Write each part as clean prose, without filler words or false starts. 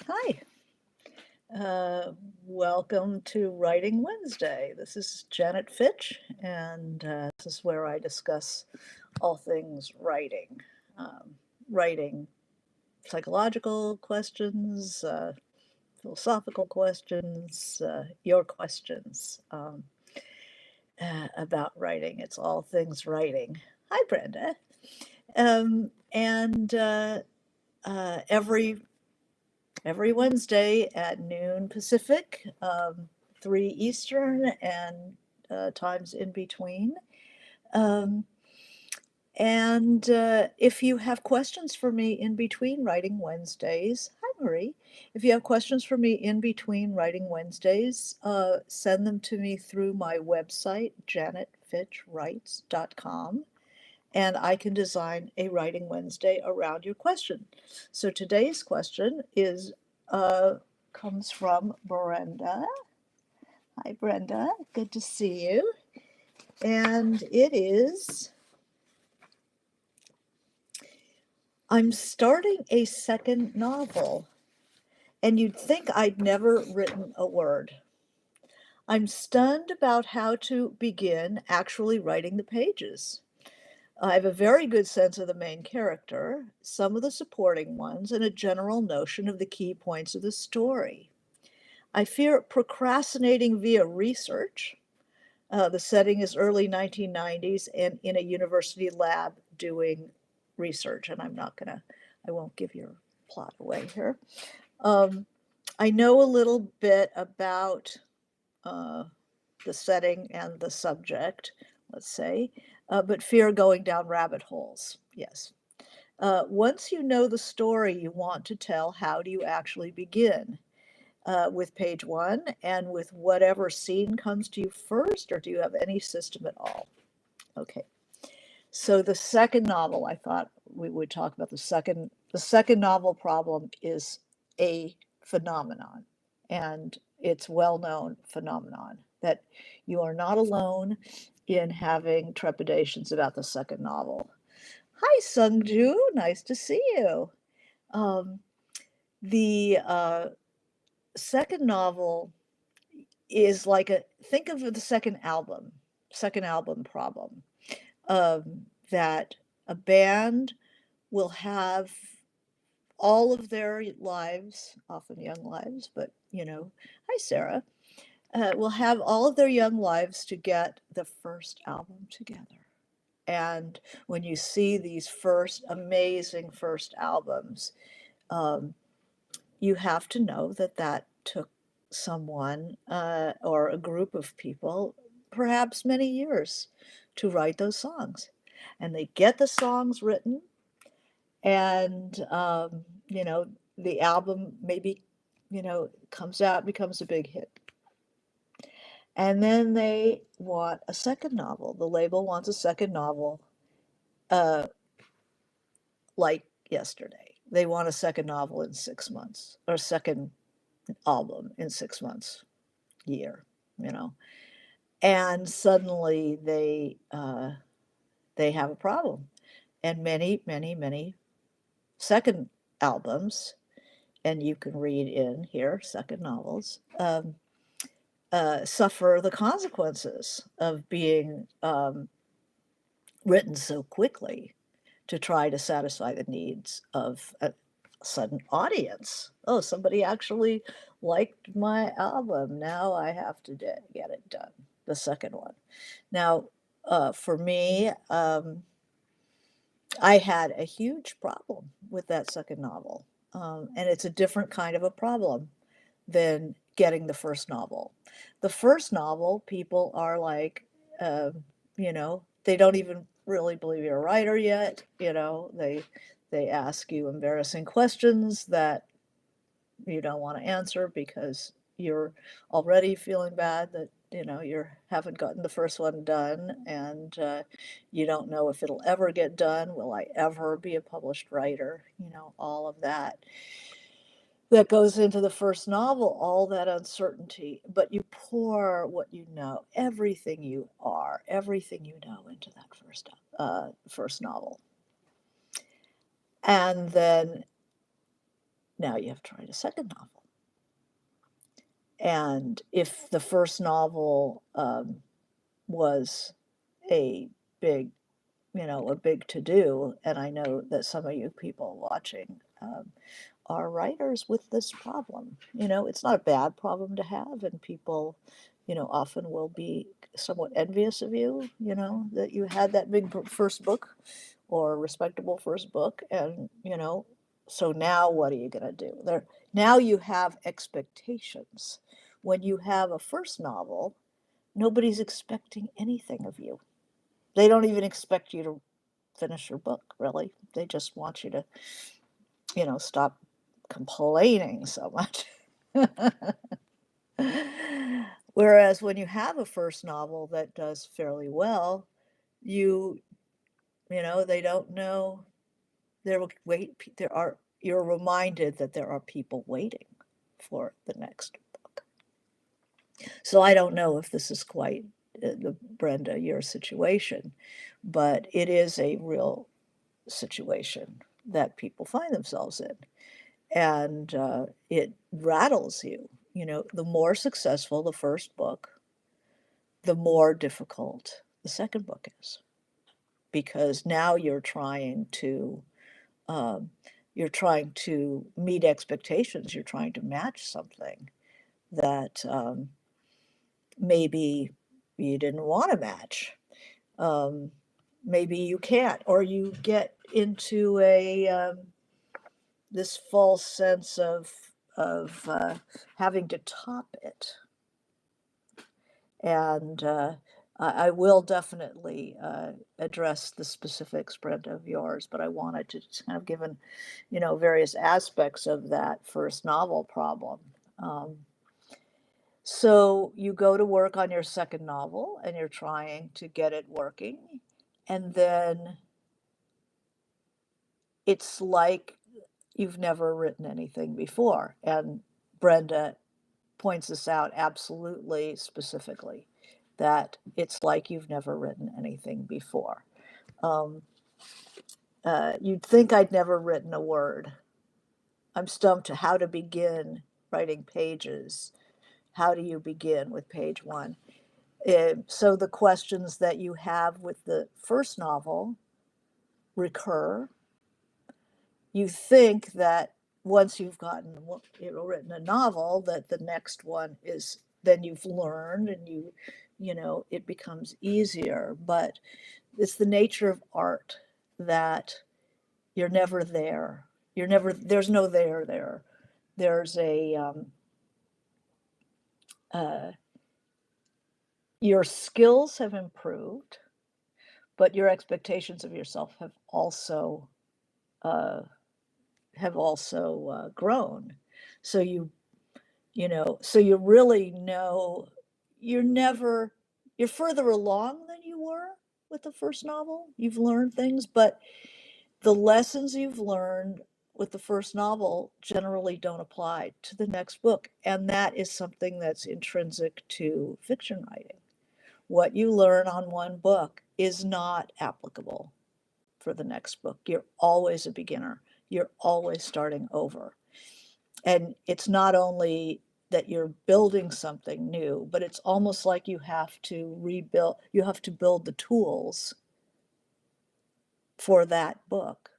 Hi. Welcome to Writing Wednesday. This is Janet Fitch, and this is where I discuss all things writing. Writing psychological questions, philosophical questions, your questions about writing. It's all things writing. Hi, Brenda. And every Wednesday at noon Pacific, 3 Eastern, and times in between. Um, and if you have questions for me in between Writing Wednesdays, hi Marie. If you have questions for me in between Writing Wednesdays, send them to me through my website, janetfitchwrites.com, and I can design a Writing Wednesday around your question. So today's question is comes from Brenda. Hi, Brenda. Good to see you. And it is, I'm starting a second novel, and you'd think I'd never written a word. I'm stunned about how to begin actually writing the pages. I have a very good sense of the main character, some of the supporting ones, and a general notion of the key points of the story. I fear procrastinating via research. The setting is early 1990s and in a university lab doing research, and I won't give your plot away here. Um, I know a little bit about uh, the setting and the subject, let's say, but fear going down rabbit holes. Yes. Once you know the story you want to tell, how do you actually begin? With page one and with whatever scene comes to you first, or do you have any system at all? Okay. So the second novel, I thought we would talk about the second novel problem is a phenomenon, and it's well-known phenomenon that you are not alone in having trepidations about the second novel. Hi, Sungju, nice to see you. Um, the second novel is like think of the second album problem, that a band will have all of their lives, often young lives, but hi Sarah, will have all of their young lives to get the first album together. And when you see these first amazing first albums, um, you have to know that that took someone or a group of people perhaps many years to write those songs. And they get the songs written, and the album maybe comes out, becomes a big hit, and then they want a second novel. The label wants a second novel, uh, like yesterday. They want a second novel in 6 months, or second album in 6 months, year, you know. And suddenly they have a problem, and many second albums, and you can read in here second novels, suffer the consequences of being written so quickly to try to satisfy the needs of a sudden audience. Oh, somebody actually liked my album. Now I have to get it done. The second one. Now, for me, I had a huge problem with that second novel. And it's a different kind of a problem than getting the first novel. The first novel, people are like, they don't even really believe you're a writer yet. They ask you embarrassing questions that you don't want to answer because you're already feeling bad that you haven't gotten the first one done, and you don't know if it'll ever get done. Will I ever be a published writer? All of that goes into the first novel, all that uncertainty, but you pour what you know, everything you are, everything you know, into that first novel. And then Now you have to write a second novel. And if the first novel was a big, a big to do, and I know that some of you people watching are writers with this problem. It's not a bad problem to have, and people, often will be somewhat envious of you, that you had that big first book or respectable first book. And, so now what are you going to do? Now you have expectations. When you have a first novel, nobody's expecting anything of you. They don't even expect you to finish your book, really. They just want you to, stop complaining so much. Whereas when you have a first novel that does fairly well, you they don't know you're reminded that there are people waiting for the next book. So I don't know if this is quite Brenda, your situation, but it is a real situation that people find themselves in. And it rattles you. The more successful the first book, the more difficult the second book is, because now um, you're trying to meet expectations. You're trying to match something that maybe you didn't want to match. Um, Maybe you can't, or you get into this false sense of having to top it. And I will definitely address the specifics, Brenda, of yours, but I wanted to just kind of give various aspects of that first novel problem. Um, so you go to work on your second novel and you're trying to get it working, and then it's like you've never written anything before. And Brenda points this out absolutely specifically, that it's like you've never written anything before. Um, you'd think I'd never written a word. I'm stumped to how to begin writing pages. How do you begin with page one? So the questions that you have with the first novel recur. You think that once you've written a novel, that the next one is, then you've learned, and it becomes easier. But it's the nature of art that you're never there. There's no there. There's uh, your skills have improved, but your expectations of yourself uh, have also grown. So so you really know you're further along than you were with the first novel. You've learned things, but the lessons you've learned with the first novel generally don't apply to the next book. And that is something that's intrinsic to fiction writing. What you learn on one book is not applicable for the next book. You're always a beginner. You're always starting over. And it's not only that you're building something new, but it's almost like you have to build the tools for that book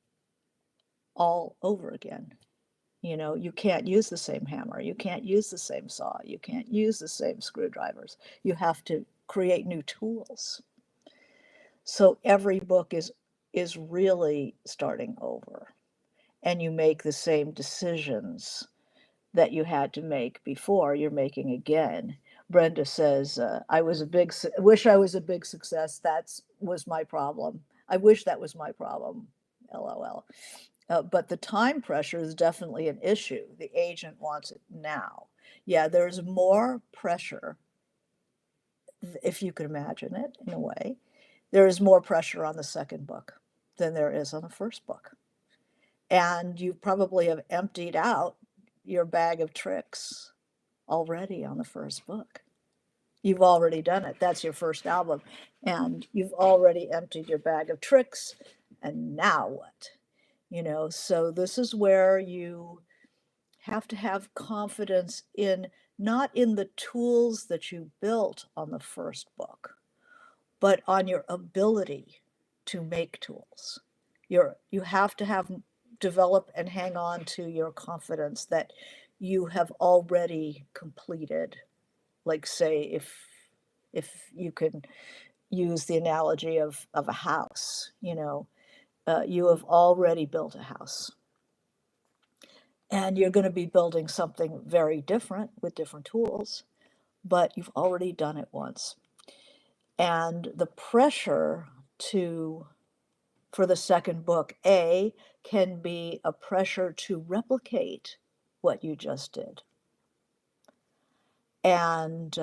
all over again. You can't use the same hammer, you can't use the same saw, you can't use the same screwdrivers. You have to create new tools. So every book is really starting over, and you make the same decisions that you had to make before, you're making again. Brenda says, wish I was a big success. That was my problem. I wish that was my problem. LOL. But the time pressure is definitely an issue. The agent wants it now. Yeah, there's more pressure, if you could imagine it in a way. There is more pressure on the second book than there is on the first book. And you probably have emptied out your bag of tricks already on the first book. You've already done it. That's your first album. And you've already emptied your bag of tricks. And now what? So this is where you have to have confidence in not in the tools that you built on the first book, but on your ability to make tools. You have to have develop and hang on to your confidence that you have already completed. Like say if you can use the analogy of a house, you have already built a house. And you're going to be building something very different with different tools, but you've already done it once. And the pressure to for the second book, can be a pressure to replicate what you just did. And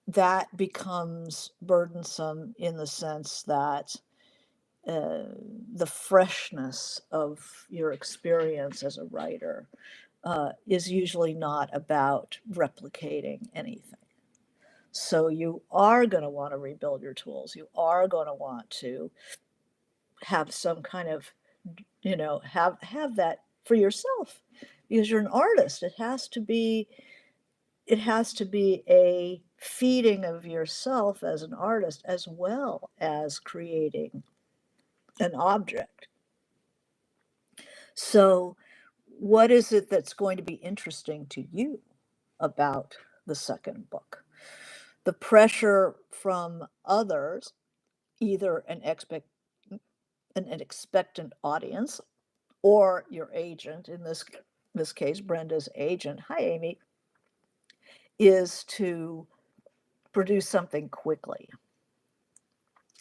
that becomes burdensome in the sense that the freshness of your experience as a writer is usually not about replicating anything. So you are going to want to rebuild your tools. You are going to want to have some kind of, have that for yourself because you're an artist. It has to be a feeding of yourself as an artist as well as creating an object. So what is it that's going to be interesting to you about the second book? The pressure from others, either an expectant audience or your agent, in this case, Brenda's agent, hi Amy, is to produce something quickly.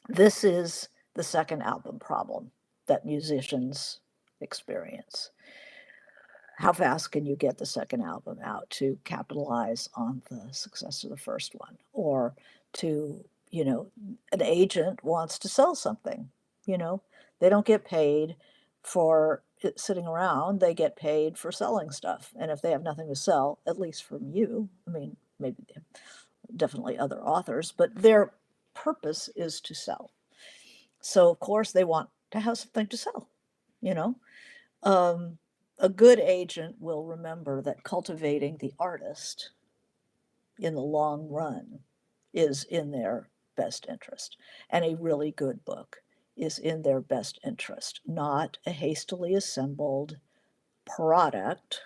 This is the second album problem that musicians experience. How fast can you get the second album out to capitalize on the success of the first one? Or to, an agent wants to sell something, they don't get paid for it sitting around, they get paid for selling stuff. And if they have nothing to sell, at least from you, I mean, maybe definitely other authors, but their purpose is to sell. So of course they want to have something to sell, you know. A good agent will remember that cultivating the artist in the long run is in their best interest. And a really good book is in their best interest, not a hastily assembled product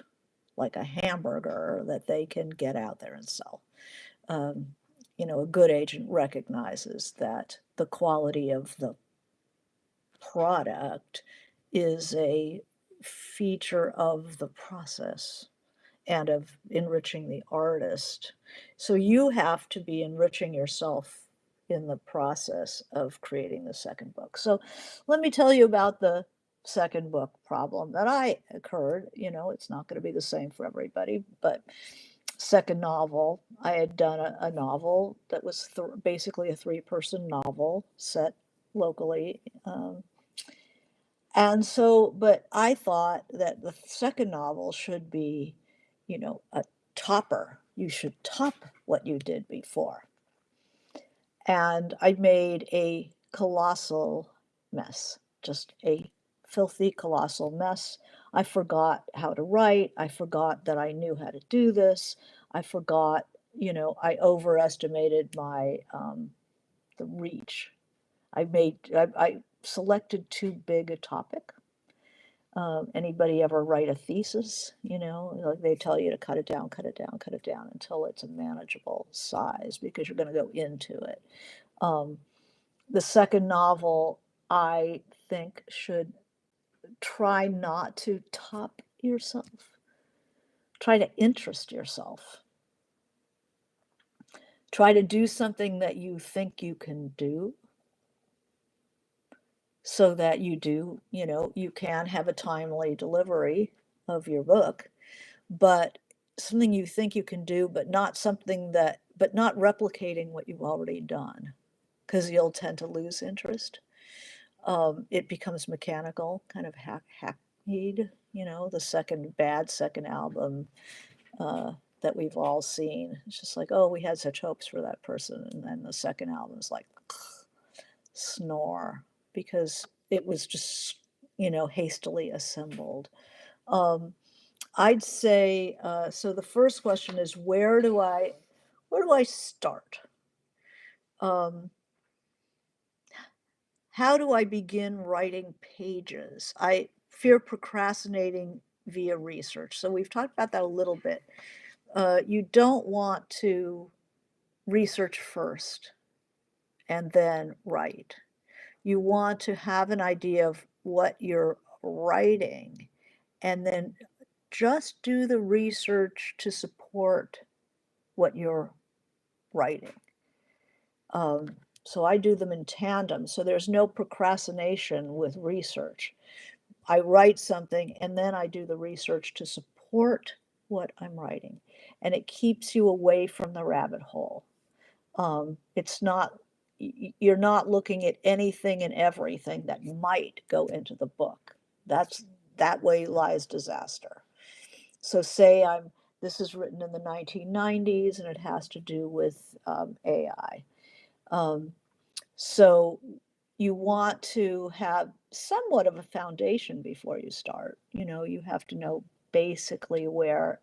like a hamburger that they can get out there and sell. A good agent recognizes that the quality of the product is a feature of the process and of enriching the artist. So you have to be enriching yourself in the process of creating the second book. So let me tell you about the second book problem that I occurred. It's not going to be the same for everybody, but second novel, I had done a novel that was basically a three-person novel set locally. And so, but I thought that the second novel should be, a topper. You should top what you did before. And I made a colossal mess, just a filthy, colossal mess. I forgot how to write. I forgot that I knew how to do this. I forgot, I overestimated my the reach. I selected too big a topic. Anybody ever write a thesis? Like they tell you to cut it down, cut it down, cut it down until it's a manageable size because you're going to go into it. The second novel, I think, should try not to top yourself. Try to interest yourself. Try to do something that you think you can do so that you can have a timely delivery of your book, but something you think you can do, but not replicating what you've already done, because you'll tend to lose interest. It becomes mechanical, kind of hackneyed, the second album that we've all seen. It's just like, oh, we had such hopes for that person. And then the second album is like, snore, because it was just, hastily assembled. I'd say, so the first question is where do I start? Um, how do I begin writing pages? I fear procrastinating via research. So we've talked about that a little bit. You don't want to research first and then write. You want to have an idea of what you're writing and then just do the research to support what you're writing. So I do them in tandem. So there's no procrastination with research. I write something and then I do the research to support what I'm writing. And it keeps you away from the rabbit hole. It's not, you're not looking at anything and everything that might go into the book. That way lies disaster. So say this is written in the 1990s and it has to do with AI. Um, so you want to have somewhat of a foundation before you start. You have to know basically where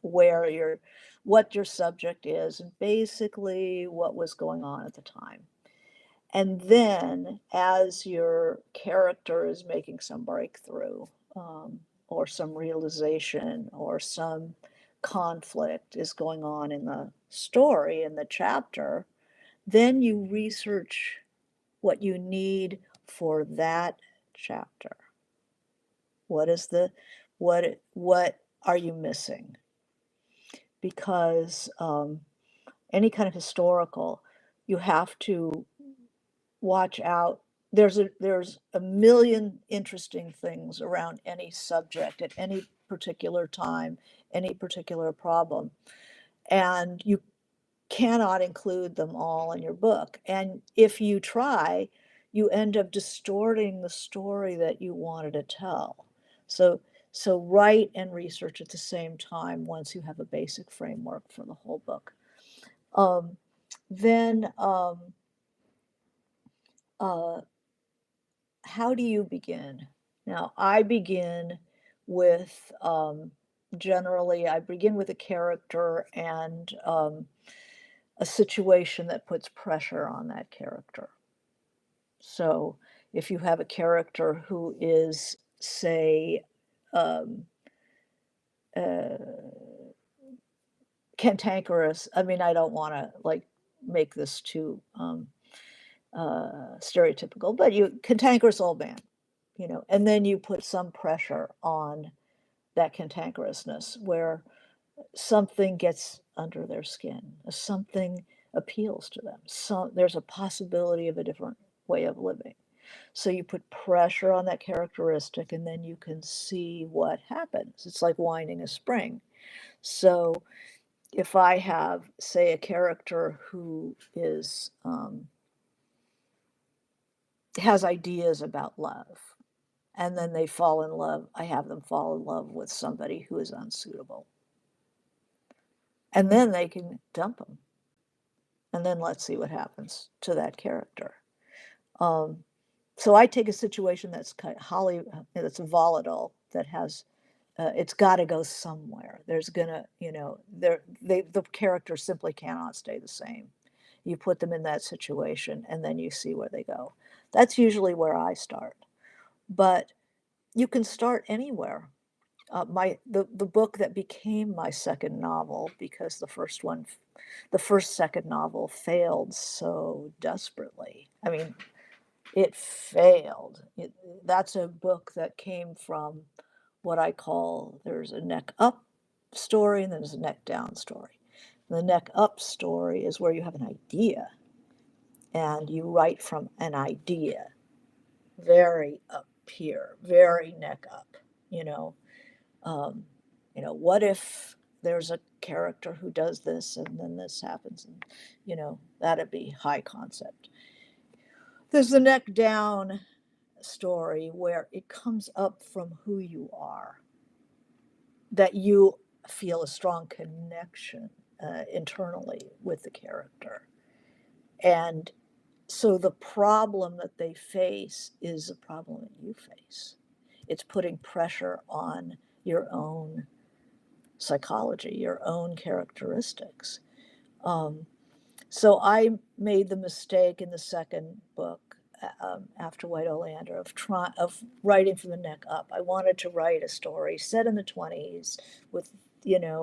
your what your subject is and basically what was going on at the time. And then as your character is making some breakthrough, or some realization or some conflict is going on in the story, in the chapter, then you research what you need for that chapter. What is the what are you missing? Because any kind of historical, you have to watch out. There's a million interesting things around any subject at any particular time, any particular problem, and you cannot include them all in your book. And if you try, you end up distorting the story that you wanted to tell. So, so write and research at the same time once you have a basic framework for the whole book. Um, then, uh, how do you begin? Now, I begin with generally, I begin with a character and a situation that puts pressure on that character. So if you have a character who is, say, um, uh, cantankerous, I mean, I don't want to like make this too stereotypical, but you cantankerous old man, and then you put some pressure on that cantankerousness where something gets under their skin, something appeals to them. So there's a possibility of a different way of living. So you put pressure on that characteristic and then you can see what happens. It's like winding a spring. So if I have, say, a character who has ideas about love, and then they fall in love, I have them fall in love with somebody who is unsuitable. And then they can dump them. And then let's see what happens to that character. So I take a situation that's that's volatile, that has it's got to go somewhere. There's gonna, the characters simply cannot stay the same. You put them in that situation, and then you see where they go. That's usually where I start. But you can start anywhere. The book that became my second novel, because the first second novel failed so desperately. I mean, it failed. That's a book that came from what I call, there's a neck up story and then there's a neck down story. The neck up story is where you have an idea and you write from an idea, very up here, very neck up, you know. Um, what if there's a character who does this and then this happens, and that'd be high concept. There's the neck down story where it comes up from who you are, that you feel a strong connection internally with the character. And so the problem that they face is a problem that you face. It's putting pressure on your own psychology, your own characteristics. Um, so I made the mistake in the second book, after White Oleander, of writing from the neck up. I wanted to write a story set in the 20s with,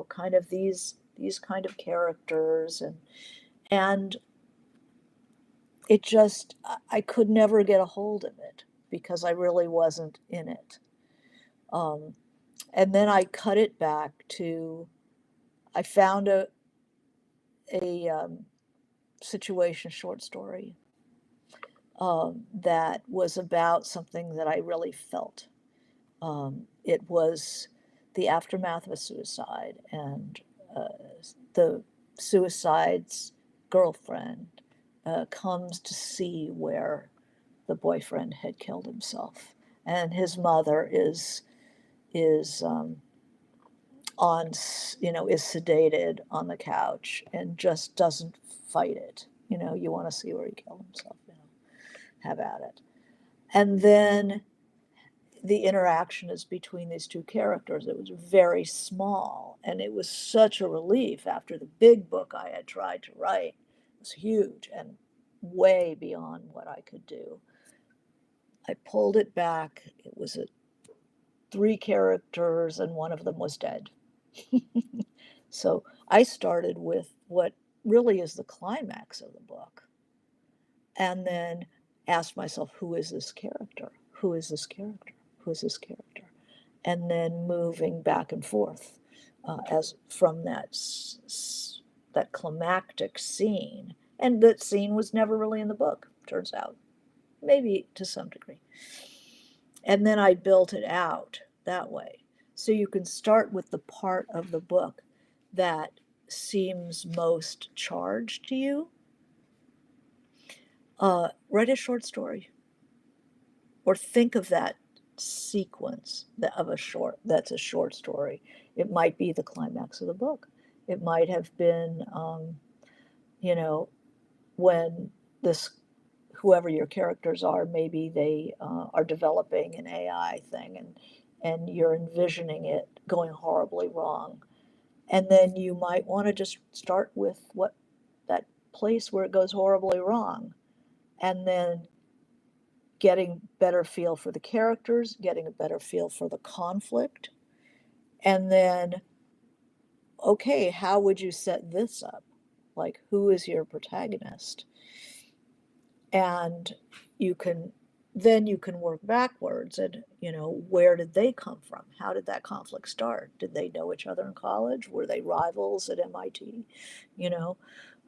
kind of these kind of characters, and it just, I could never get a hold of it because I really wasn't in it. Um, and then I cut it back to, I found a situation short story, that was about something that I really felt. It was the aftermath of a suicide, and uh, the suicide's girlfriend comes to see where the boyfriend had killed himself, and his mother is on is sedated on the couch and just doesn't fight it. You want to see where he killed himself. Have at it. And then the interaction is between these two characters. It was very small, and it was such a relief after the big book I had tried to write. It was huge and way beyond what I could do. I pulled it back. It was three characters, and one of them was dead. So I started with what really is the climax of the book, and then asked myself, who is this character? Who is this character? Who is this character? And then moving back and forth, as from that climactic scene. And that scene was never really in the book, turns out, maybe to some degree. And then I built it out that way. So you can start with the part of the book that seems most charged to you. Write a short story, or think of that sequence of that's a short story. It might be the climax of the book. It might have been, you know, when this whoever your characters are, maybe they are developing an AI thing, and you're envisioning it going horribly wrong, and then you might want to just start with what that place where it goes horribly wrong, and then getting better feel for the characters, getting a better feel for the conflict, and then, okay, how would you set this up? Like, who is your protagonist? And you can you can work backwards, and where did they come from? How did that conflict start? Did they know each other in college? Were they rivals at MIT? You know,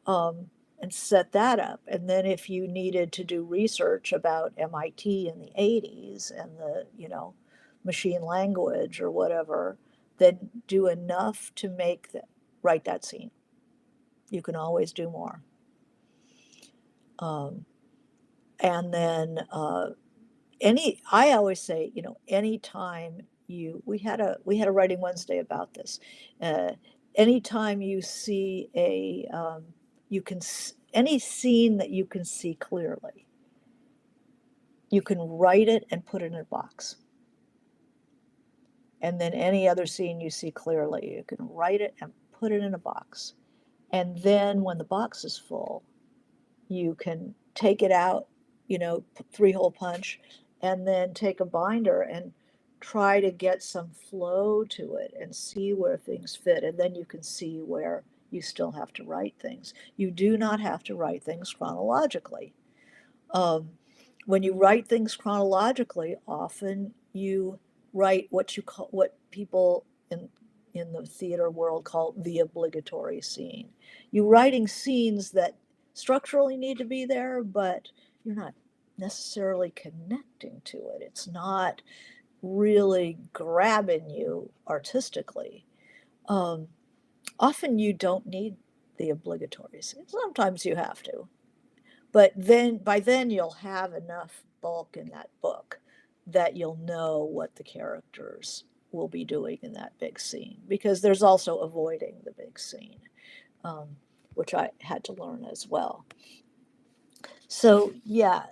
um, and set that up. And then if you needed to do research about MIT in the 80s and the, machine language or whatever, then do enough to write that scene. You can always do more. Um, and then I always say, anytime we had a writing Wednesday about this. Uh, Anytime you see any scene that you can see clearly, you can write it and put it in a box. And then any other scene you see clearly, you can write it and put it in a box. And then when the box is full, you can take it out, three-hole punch, and then take a binder and try to get some flow to it and see where things fit. And then you can see where you still have to write things. You do not have to write things chronologically. Um, when you write things chronologically, often you write what people in the theater world call the obligatory scene. You're writing scenes that structurally need to be there, but you're not necessarily connecting to it. It's not really grabbing you artistically. Um, Often you don't need the obligatory scene. Sometimes you have to. But then by then you'll have enough bulk in that book that you'll know what the characters will be doing in that big scene, because there's also avoiding the big scene, which I had to learn as well. So yeah,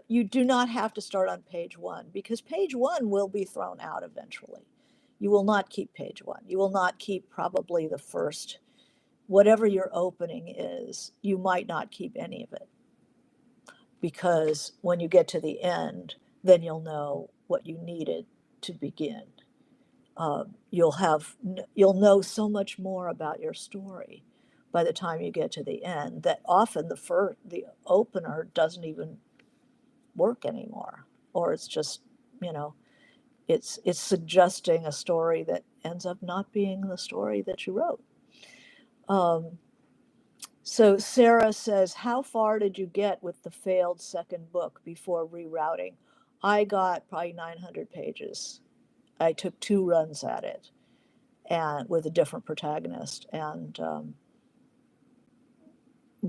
you do not have to start on page one, because page one will be thrown out eventually. You will not keep page one. You will not keep probably the first, whatever your opening is, you might not keep any of it, because when you get to the end, then you'll know what you needed to begin. You'll know so much more about your story by the time you get to the end, that often the opener doesn't even work anymore, or it's just, you know, it's suggesting a story that ends up not being the story that you wrote. Um, so Sarah says, how far did you get with the failed second book before rerouting? I got probably 900 pages. I took 2 runs at it, and with a different protagonist, and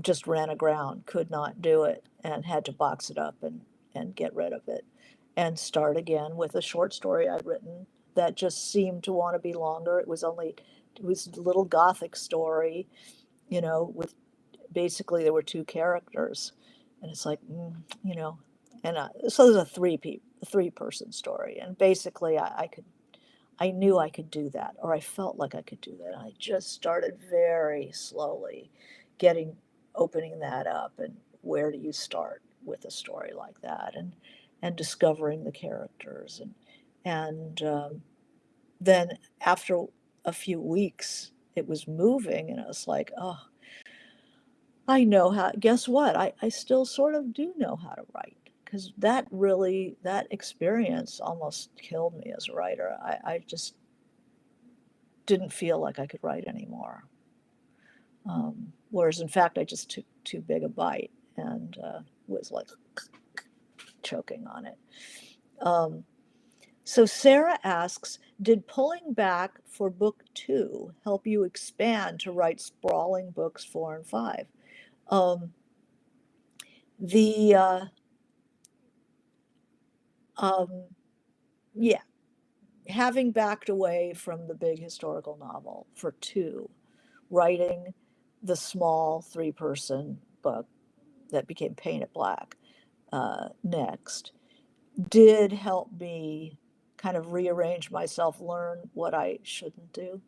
just ran aground, could not do it, and had to box it up and get rid of it and start again with a short story I'd written that just seemed to want to be longer. It was a little gothic story, with basically there were 2 characters, and it's like, and so there's a three-person story, and basically I knew I could do that, or I felt like I could do that. I just started very slowly opening that up, and where do you start with a story like that, and discovering the characters, and then after a few weeks, it was moving, and I was like, oh, I know how. Guess what? I still sort of do know how to write, because that experience almost killed me as a writer. I just didn't feel like I could write anymore. Whereas, in fact, I just took too big a bite, and was like choking on it. So Sarah asks, did pulling back for book 2 help you expand to write sprawling books 4 and 5? The Yeah, having backed away from the big historical novel for 2, writing the small 3-person book that became Painted Black next, did help me kind of rearrange myself, learn what I shouldn't do.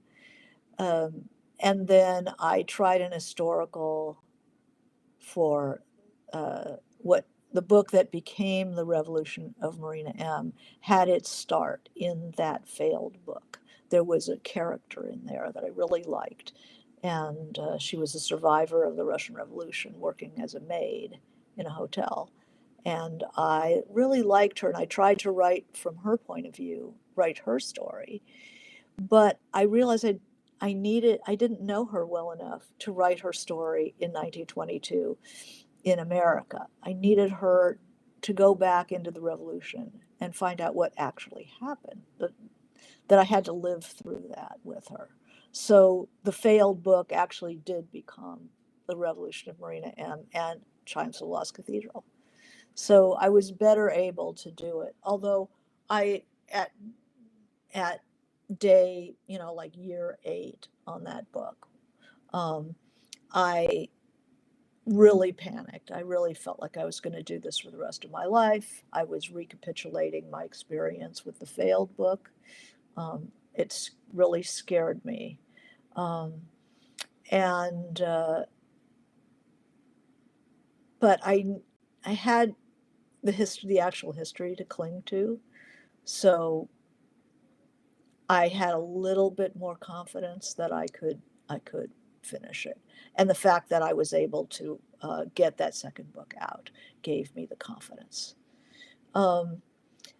And then I tried an historical for what the book that became The Revolution of Marina M. had its start in that failed book. There was a character in there that I really liked, and she was a survivor of the Russian Revolution working as a maid in a hotel. And I really liked her, and I tried to write from her point of view, write her story. But I realized I didn't know her well enough to write her story in 1922 in America. I needed her to go back into the revolution and find out what actually happened, that I had to live through that with her. So the failed book actually did become The Revolution of Marina M. and Chimes of the Lost Cathedral. So I was better able to do it. Although I, at day, like year 8 on that book, I really panicked. I really felt like I was going to do this for the rest of my life. I was recapitulating my experience with the failed book. It's really scared me. Um, and but I had the actual history to cling to, so I had a little bit more confidence that I could finish it, and the fact that I was able to get that second book out gave me the confidence. Um,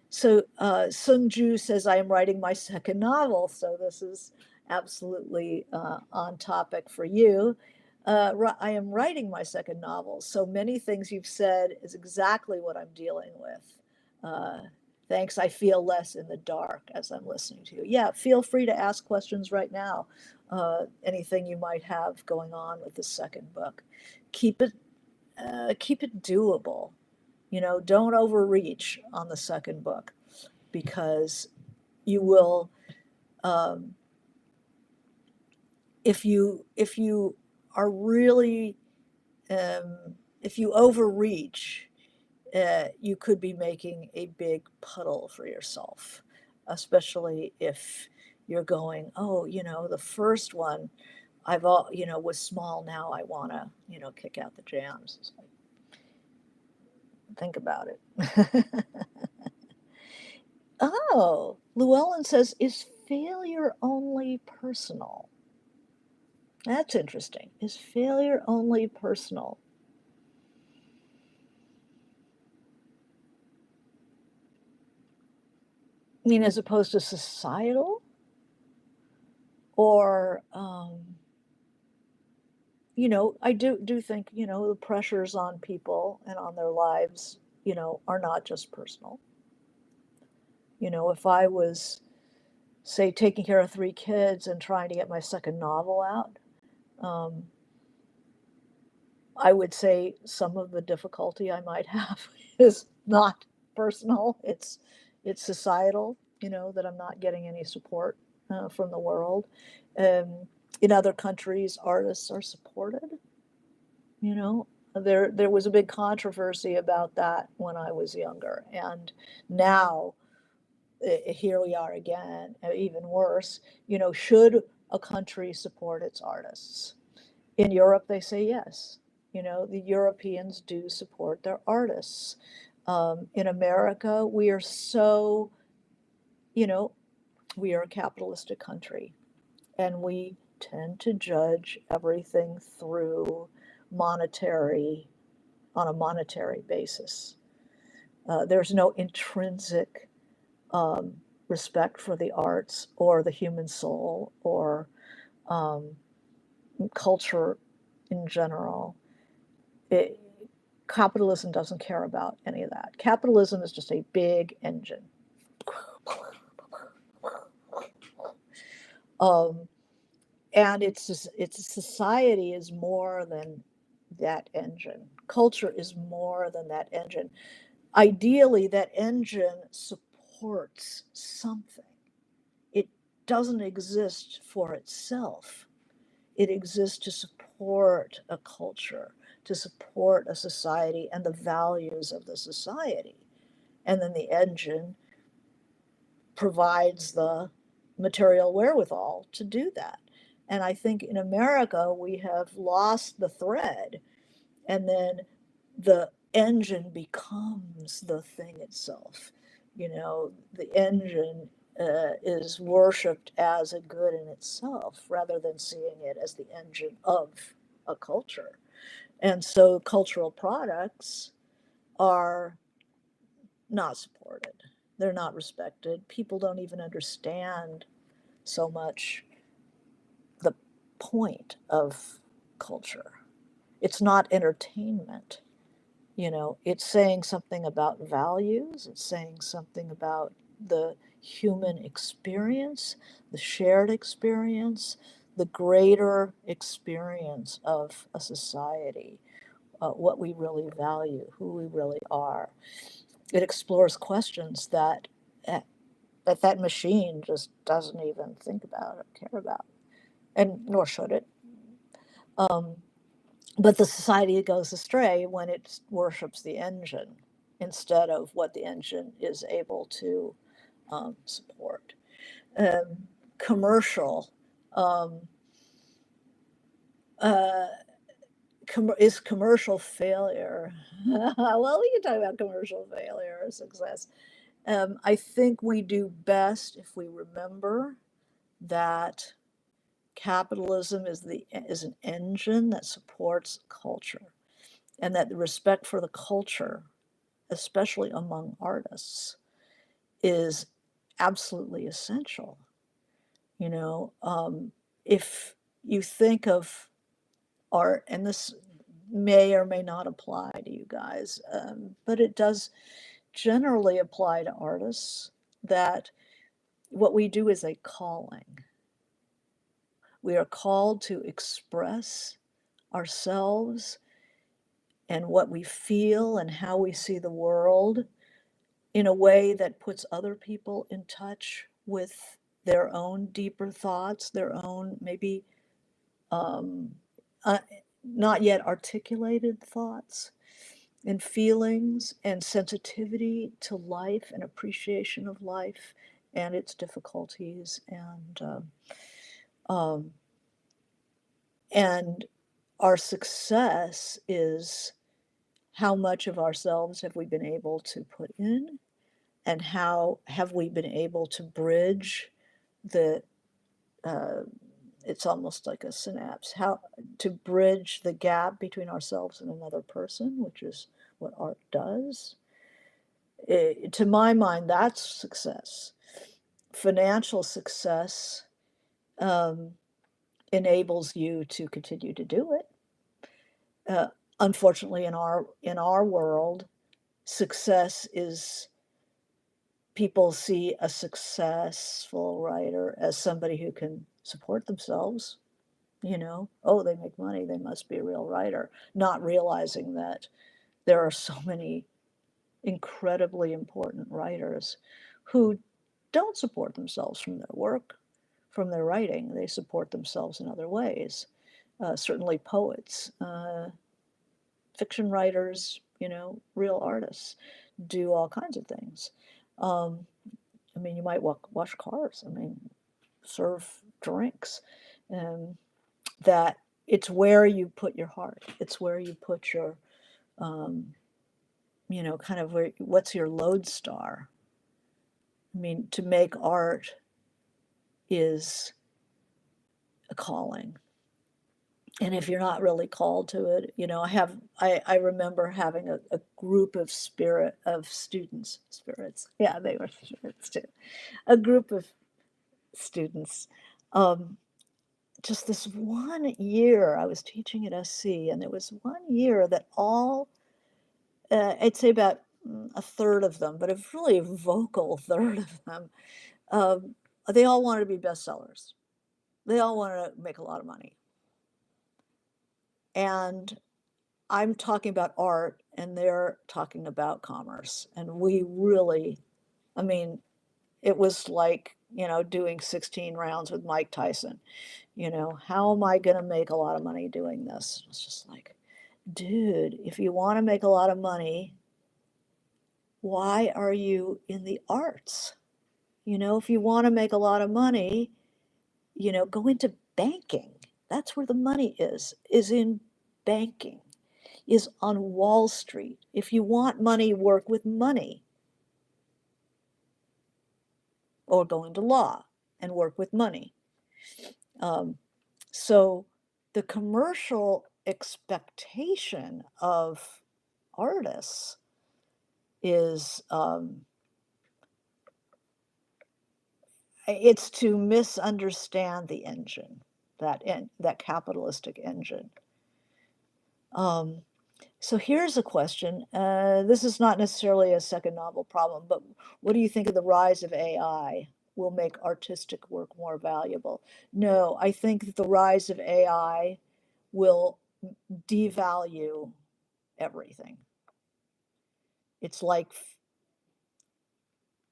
so Sung Ju says, I am writing my second novel, so this is absolutely on topic for you. I am writing my second novel, so many things you've said is exactly what I'm dealing with. Uh, Thanks, I feel less in the dark as I'm listening to you. Yeah, feel free to ask questions right now. Anything you might have going on with the second book. Keep it keep it doable. Don't overreach on the second book, because you will, um, if you are really, if you overreach, you could be making a big puddle for yourself, especially if you're going, oh, the first one I've all, was small. Now I want to, kick out the jams. It's like, think about it. Oh, Llewellyn says, is failure only personal? That's interesting. Is failure only personal? I mean, as opposed to societal? Or, I do think, the pressures on people and on their lives, are not just personal. If I was, say, taking care of three kids and trying to get my second novel out, um, I would say some of the difficulty I might have is not personal. It's societal, that I'm not getting any support from the world. In other countries, artists are supported. You know, there was a big controversy about that when I was younger, and now here we are again, even worse. Should a country support its artists? In Europe, they say yes. The Europeans do support their artists. In America, we are so, you know, we are a capitalistic country, and we tend to judge everything through monetary, on a monetary basis. There's no intrinsic um, respect for the arts or the human soul or um, culture in general. It, Capitalism doesn't care about any of that. Capitalism is just a big engine. Um, and it's society is more than that engine. Culture is more than that engine. Ideally, that engine supports something. It doesn't exist for itself. It exists to support a culture, to support a society and the values of the society. And then the engine provides the material wherewithal to do that. And I think in America, we have lost the thread, and then the engine becomes the thing itself. The engine is worshiped as a good in itself rather than seeing it as the engine of a culture. And so cultural products are not supported, they're not respected. People don't even understand so much the point of culture. It's not entertainment. It's saying something about values, it's saying something about the human experience, the shared experience, the greater experience of a society, what we really value, who we really are. It explores questions uh, that machine just doesn't even think about or care about, and nor should it. Um, but the society goes astray when it worships the engine instead of what the engine is able to support. Um, Commercial um, uh, is commercial failure. Well, we can talk about commercial failure or success. I think we do best if we remember that capitalism is an engine that supports culture, and that the respect for the culture, especially among artists, is absolutely essential. You know, if you think of art, and this may or may not apply to you guys, but it does generally apply to artists, that what we do is a calling. We are called to express ourselves and what we feel and how we see the world in a way that puts other people in touch with their own deeper thoughts, their own maybe um, uh, not yet articulated thoughts and feelings and sensitivity to life and appreciation of life and its difficulties, um, and our success is how much of ourselves have we been able to put in, and how have we been able to bridge the uh, it's almost like a synapse, how to bridge the gap between ourselves and another person, which is what art does. To my mind, that's success. Financial success um, enables you to continue to do it. Uh, Unfortunately, in our world, success is, people see a successful writer as somebody who can support themselves. Oh, they make money, they must be a real writer, not realizing that there are so many incredibly important writers who don't support themselves from their work, from their writing. They support themselves in other ways. Certainly poets, fiction writers, real artists do all kinds of things. Um, I mean, you might wash cars. I mean, serve drinks. Um, that it's where you put your heart. It's where you put your, um, kind of what's your lodestar. I mean, to make art is a calling. And if you're not really called to it, I remember having a group of spirits. Yeah, they were spirits too. A group of students. Um, just this one year, I was teaching at SC, and there was one year that I'd say about a third of them, but a really vocal third of them, um, they all wanted to be bestsellers. They all wanted to make a lot of money. And I'm talking about art, and they're talking about commerce. And we really, I mean, it was like, doing 16 rounds with Mike Tyson. How am I going to make a lot of money doing this? It's just like, dude, if you want to make a lot of money, why are you in the arts? If you want to make a lot of money, go into banking. That's where the money is in banking, is on Wall Street. If you want money, work with money, or go into law and work with money. Um, so the commercial expectation of artists is it's to misunderstand the engine, that capitalistic engine. Um, so here's a question. This is not necessarily a second novel problem, but what do you think of the rise of AI will make artistic work more valuable? No, I think that the rise of AI will devalue everything. It's like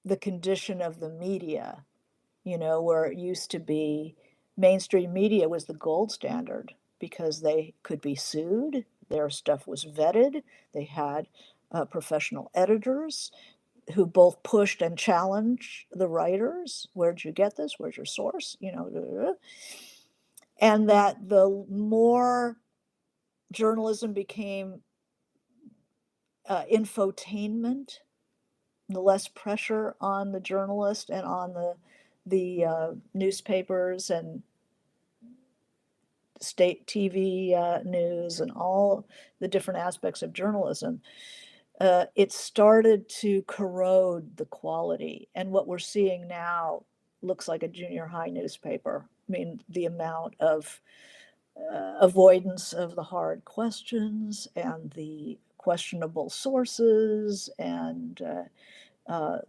the condition of the media, where it used to be mainstream media was the gold standard because they could be sued, their stuff was vetted, they had professional editors who both pushed and challenged the writers. Where'd you get this? Where's your source? And that the more journalism became infotainment, the less pressure on the journalist and on the newspapers and state TV news and all the different aspects of journalism, it started to corrode the quality. And what we're seeing now looks like a junior high newspaper. I mean, the amount of avoidance of the hard questions and the questionable sources and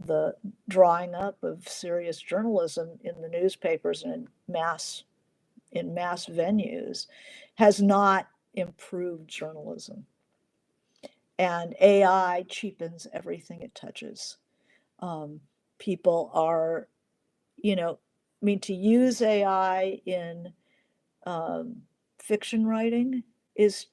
the drawing up of serious journalism in the newspapers and in mass venues has not improved journalism. And AI cheapens everything it touches. Um, People are, I mean, to use AI in um, fiction writing is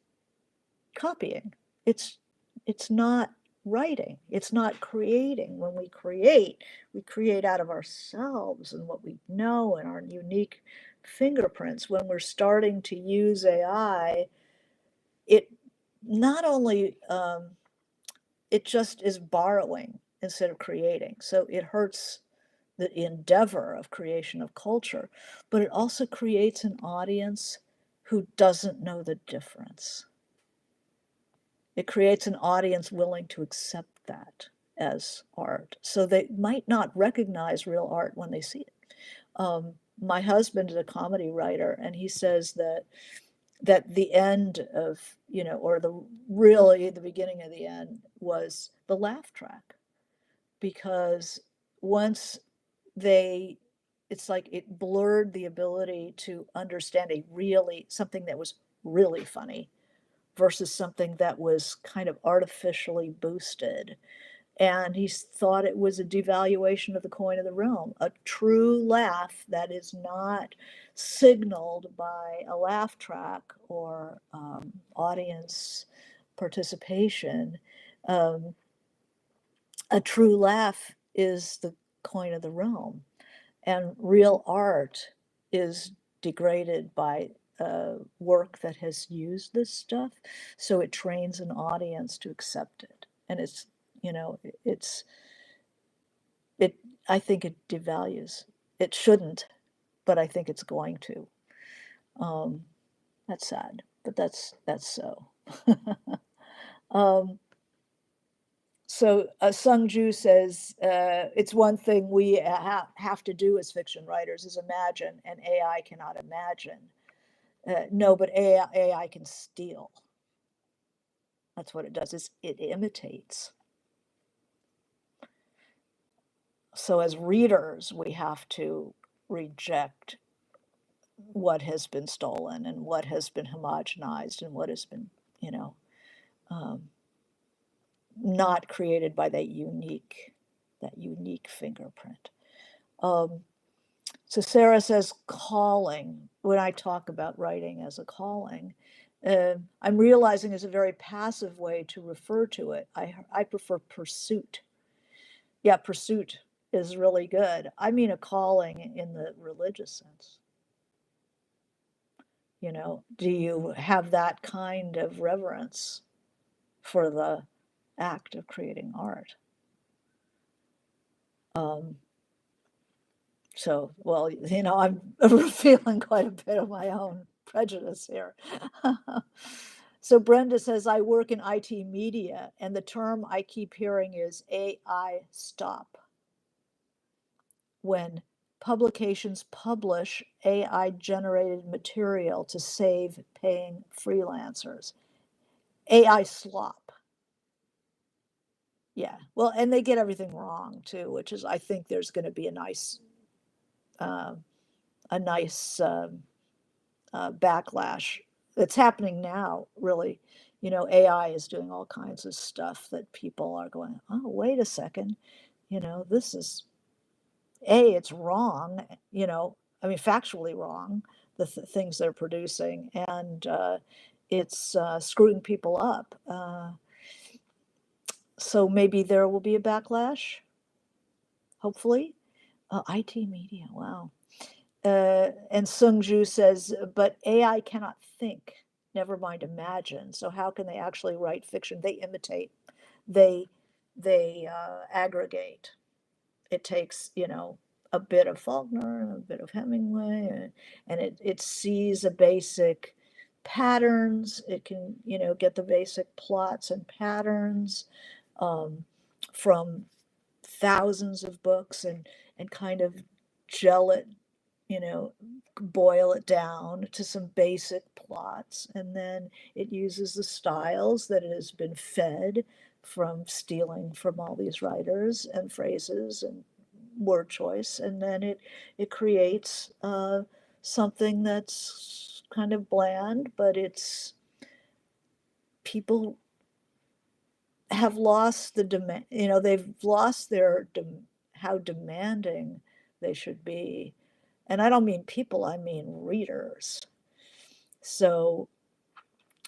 copying. It's it's not. writing. It's not creating. When we create out of ourselves and what we know and our unique fingerprints. When we're starting to use AI, it not only it just is borrowing instead of creating. So it hurts the endeavor of creation of culture, but it also creates an audience who doesn't know the difference. It creates an audience willing to accept that as art. So they might not recognize real art when they see it. My husband is a comedy writer, and he says that the end of, or the beginning of the end was the laugh track, because once they it's like it blurred the ability to understand something that was really funny versus something that was kind of artificially boosted. And he thought it was a devaluation of the coin of the realm. A true laugh that is not signaled by a laugh track or audience participation. Um, a true laugh is the coin of the realm. And real art is degraded by work that has used this stuff. So it trains an audience to accept it. And you know, it's, it, I think it devalues. It shouldn't, but I think it's going to. Um, that's sad, but that's so. um, Sung Ju says, it's one thing we have to do as fiction writers is imagine, and AI cannot imagine. No, but AI can steal. That's what it does, is it imitates. So as readers, we have to reject what has been stolen and what has been homogenized and what has been, you know, um, not created by that unique fingerprint. Um, so Sarah says calling. When I talk about writing as a calling, I'm realizing is a very passive way to refer to it. I prefer pursuit. Yeah, pursuit is really good. I mean a calling in the religious sense. Do you have that kind of reverence for the act of creating art? Um, well, I'm feeling quite a bit of my own prejudice here. So Brenda says, I work in IT media, and the term I keep hearing is AI stop. When publications publish AI generated material to save paying freelancers. AI slop. Yeah. Well, and they get everything wrong too, which is, I think there's going to be a nice, uh, a nice backlash. It's happening now, really. AI is doing all kinds of stuff that people are going, oh, wait a second. This is it's wrong. I mean, factually wrong. The things they're producing, and it's screwing people up. So maybe there will be a backlash. Hopefully, IT media. Wow. And Sung Ju says, but AI cannot think, never mind imagine. So how can they actually write fiction? They imitate, they aggregate. It takes, a bit of Faulkner and a bit of Hemingway, and it sees a basic patterns. It can, get the basic plots and patterns um, from thousands of books, and kind of gel it, you know, boil it down to some basic plots, and then it uses the styles that it has been fed from stealing from all these writers and phrases and word choice, and then it creates something that's kind of bland, but it's people have lost the demand. They've lost their how demanding they should be. And I don't mean people, I mean readers. So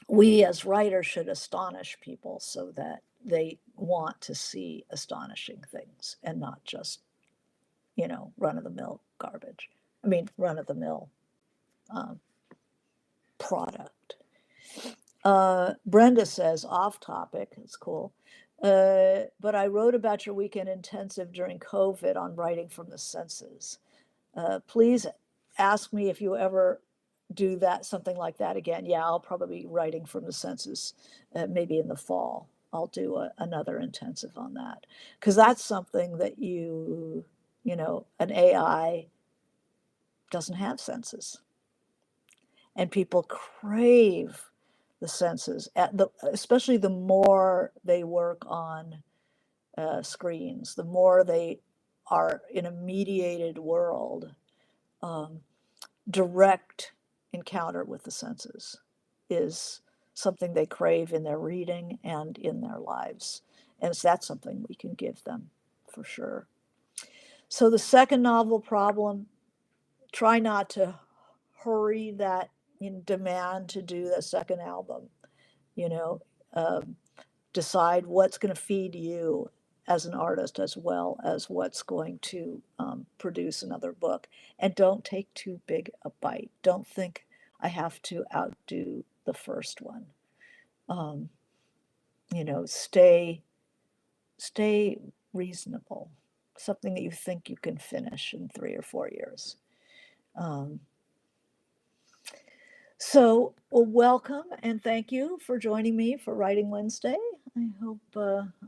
we as writers should astonish people so that want to see astonishing things and not just, run of the mill garbage. I mean, run of the mill um, product. Brenda says, off topic, it's cool. But I wrote about your weekend intensive during COVID on writing from the senses. Please ask me if you ever do that, something like that again. Yeah, I'll probably be writing from the senses, maybe in the fall. I'll do another intensive on that because that's something that an AI doesn't have senses, and people crave the senses especially the more they work on screens, the more they are in a mediated world. um, Direct encounter with the senses is something they crave in their reading and in their lives. And that's something we can give them for sure. So the second novel problem, try not to hurry that demand to do the second album. You know, um, decide what's going to feed you as an artist as well as what's going to produce another book. And don't take too big a bite. Don't think I have to outdo the first one. Um, stay reasonable. Something that you think you can finish in 3 or 4 years. Um, So, welcome and thank you for joining me for Writing Wednesday. I hope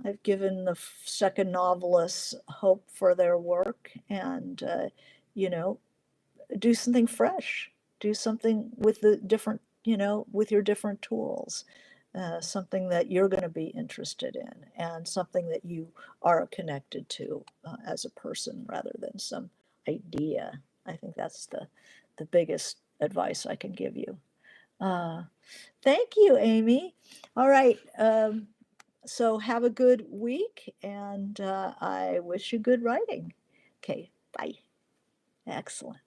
I've given the second novelists hope for their work and, you know, do something fresh. Do something with the different, with your different tools. Something that you're going to be interested in and something that you are connected to as a person rather than some idea. I think that's the biggest advice I can give you. Uh, Thank you, Amy. All right. So have a good week, and I wish you good writing. Okay, bye. Excellent.